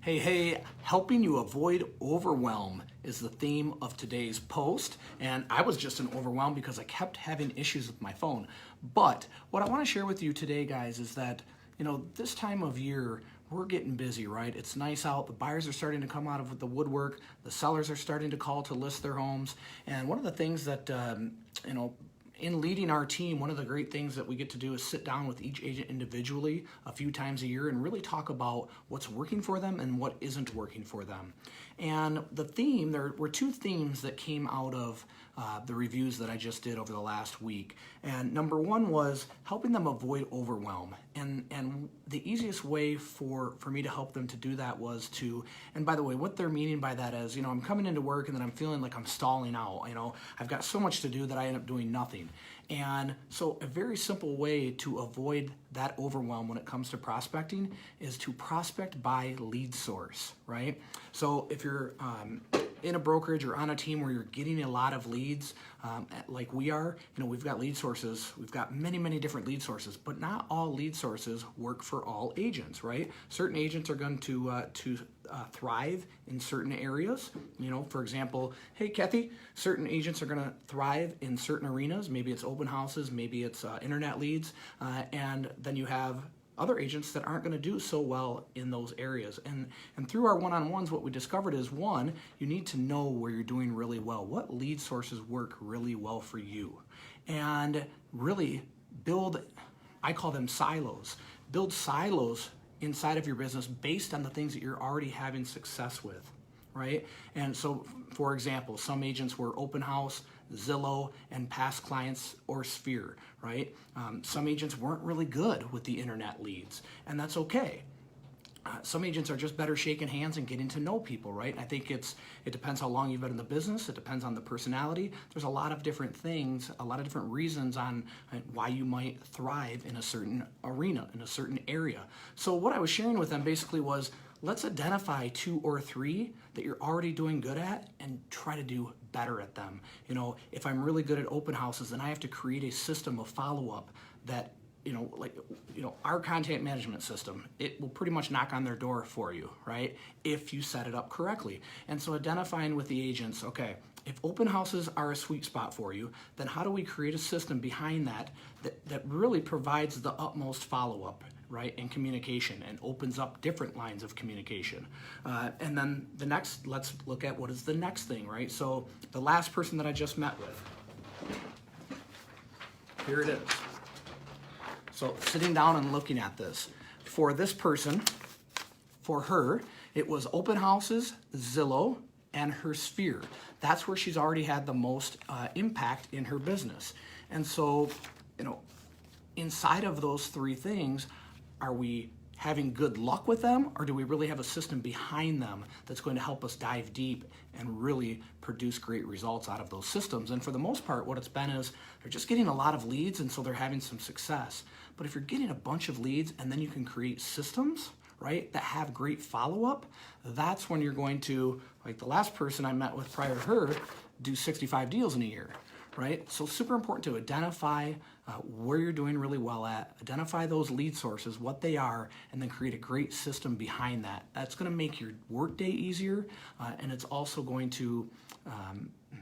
Hey, helping you avoid overwhelm is the theme of today's post. And I was just in overwhelm because I kept having issues with my phone. But what I want to share with you today, guys, is that, this time of year, we're getting busy, right? It's nice out. The buyers are starting to come out of the woodwork. The sellers are starting to call to list their homes. And one of the things that, in leading our team, one of the great things that we get to do is sit down with each agent individually a few times a year and really talk about what's working for them and what isn't working for them. And the theme, there were two themes that came out of the reviews that I just did over the last week. And number one was helping them avoid overwhelm. And the easiest way for me to help them to do that was to, and by the way, what they're meaning by that is, I'm coming into work and then I'm feeling like I'm stalling out. I've got so much to do that I end up doing nothing. And so a very simple way to avoid that overwhelm when it comes to prospecting is to prospect by lead source, right? So if you're in a brokerage or on a team where you're getting a lot of leads, like we are, we've got lead sources. We've got many, many different lead sources, but not all lead sources work for all agents, right? Certain agents are going to thrive in certain areas. For example, hey, Kathy, certain agents are going to thrive in certain arenas. Maybe it's open houses, maybe it's internet leads, and then you have other agents that aren't going to do so well in those areas. And through our one-on-ones, what we discovered is, one, you need to know where you're doing really well. What lead sources work really well for you? And really build, I call them silos. Build silos inside of your business based on the things that you're already having success with, right? And so, for example, some agents were open house, Zillow, and past clients or Sphere, right? Some agents weren't really good with the internet leads, and that's okay. Some agents are just better shaking hands and getting to know people, right? I think it depends how long you've been in the business. It depends on the personality. There's a lot of different things, a lot of different reasons on why you might thrive in a certain arena, in a certain area. So what I was sharing with them basically was, let's identify 2 or 3 that you're already doing good at and try to do better at them. If I'm really good at open houses, then I have to create a system of follow-up that, our content management system, it will pretty much knock on their door for you, right? If you set it up correctly. And so identifying with the agents, okay, if open houses are a sweet spot for you, then how do we create a system behind that really provides the utmost follow-up, right, and communication, and opens up different lines of communication. And then let's look at what is the next thing, right? So the last person that I just met with, here it is. So sitting down and looking at this, for this person, for her, it was open houses, Zillow, and her Sphere. That's where she's already had the most impact in her business. And so, inside of those 3 things, are we having good luck with them, or do we really have a system behind them that's going to help us dive deep and really produce great results out of those systems? And for the most part, what it's been is they're just getting a lot of leads, and so they're having some success. But if you're getting a bunch of leads and then you can create systems, right, that have great follow-up, that's when you're going to, like the last person I met with prior to her, do 65 deals in a year, right? So super important to identify where you're doing really well at, identify those lead sources, what they are, and then create a great system behind that. That's going to make your workday easier, and it's also going to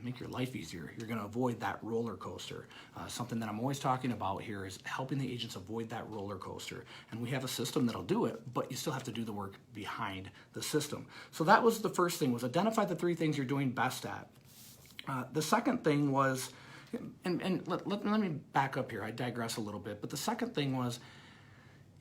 make your life easier. You're going to avoid that roller coaster. Something that I'm always talking about here is helping the agents avoid that roller coaster. And we have a system that'll do it, but you still have to do the work behind the system. So that was the first thing, was identify the 3 things you're doing best at. The second thing was, and let me back up here, I digress a little bit, but the second thing was,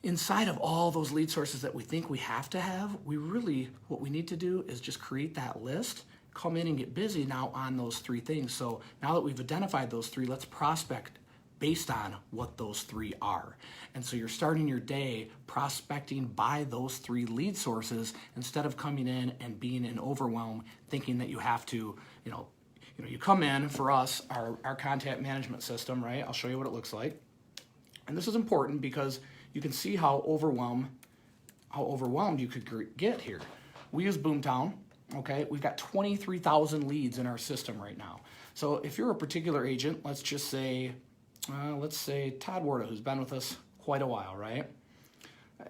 inside of all those lead sources that we think we have to have, what we need to do is just create that list, come in and get busy now on those 3 things. So now that we've identified those 3, let's prospect based on what those 3 are. And so you're starting your day prospecting by those 3 lead sources instead of coming in and being in overwhelm, thinking that you have to, you come in, for us, our content management system, right? I'll show you what it looks like. And this is important because you can see how overwhelmed you could get here. We use Boomtown, okay? We've got 23,000 leads in our system right now. So if you're a particular agent, let's say Todd Warda, who's been with us quite a while, right?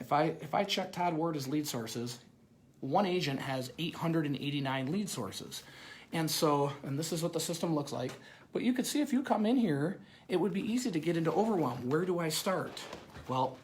If I check Todd Warda's lead sources, one agent has 889 lead sources. And this is what the system looks like. But you could see if you come in here, it would be easy to get into overwhelm. Where do I start? Well,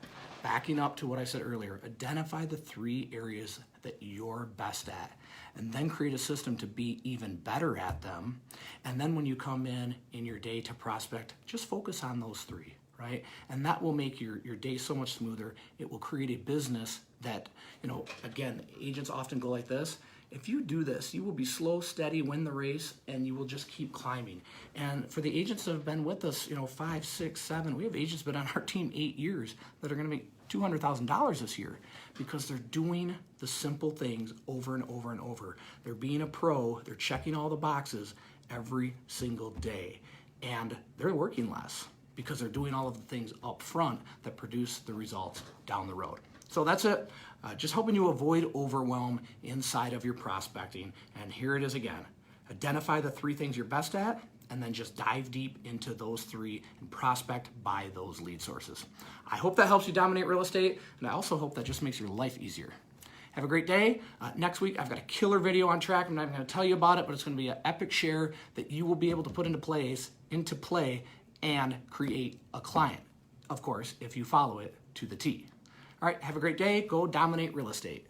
backing up to what I said earlier, identify the 3 areas that you're best at, and then create a system to be even better at them. And then when you come in your day to prospect, just focus on those 3, right? And that will make your day so much smoother. It will create a business that, again, agents often go like this. If you do this, you will be slow, steady, win the race, and you will just keep climbing. And for the agents that have been with us, 5, 6, 7, we have agents been on our team 8 years that are going to make $200,000 this year because they're doing the simple things over and over and over. They're being a pro. They're checking all the boxes every single day, and they're working less because they're doing all of the things up front that produce the results down the road. So that's it. Just hoping you avoid overwhelm inside of your prospecting. And here it is again. Identify the 3 things you're best at, and then just dive deep into those 3 and prospect by those lead sources. I hope that helps you dominate real estate, and I also hope that just makes your life easier. Have a great day. Next week, I've got a killer video on track. I'm not even going to tell you about it, but it's going to be an epic share that you will be able to put into play and create a client, of course, if you follow it to the T. All right, have a great day. Go dominate real estate.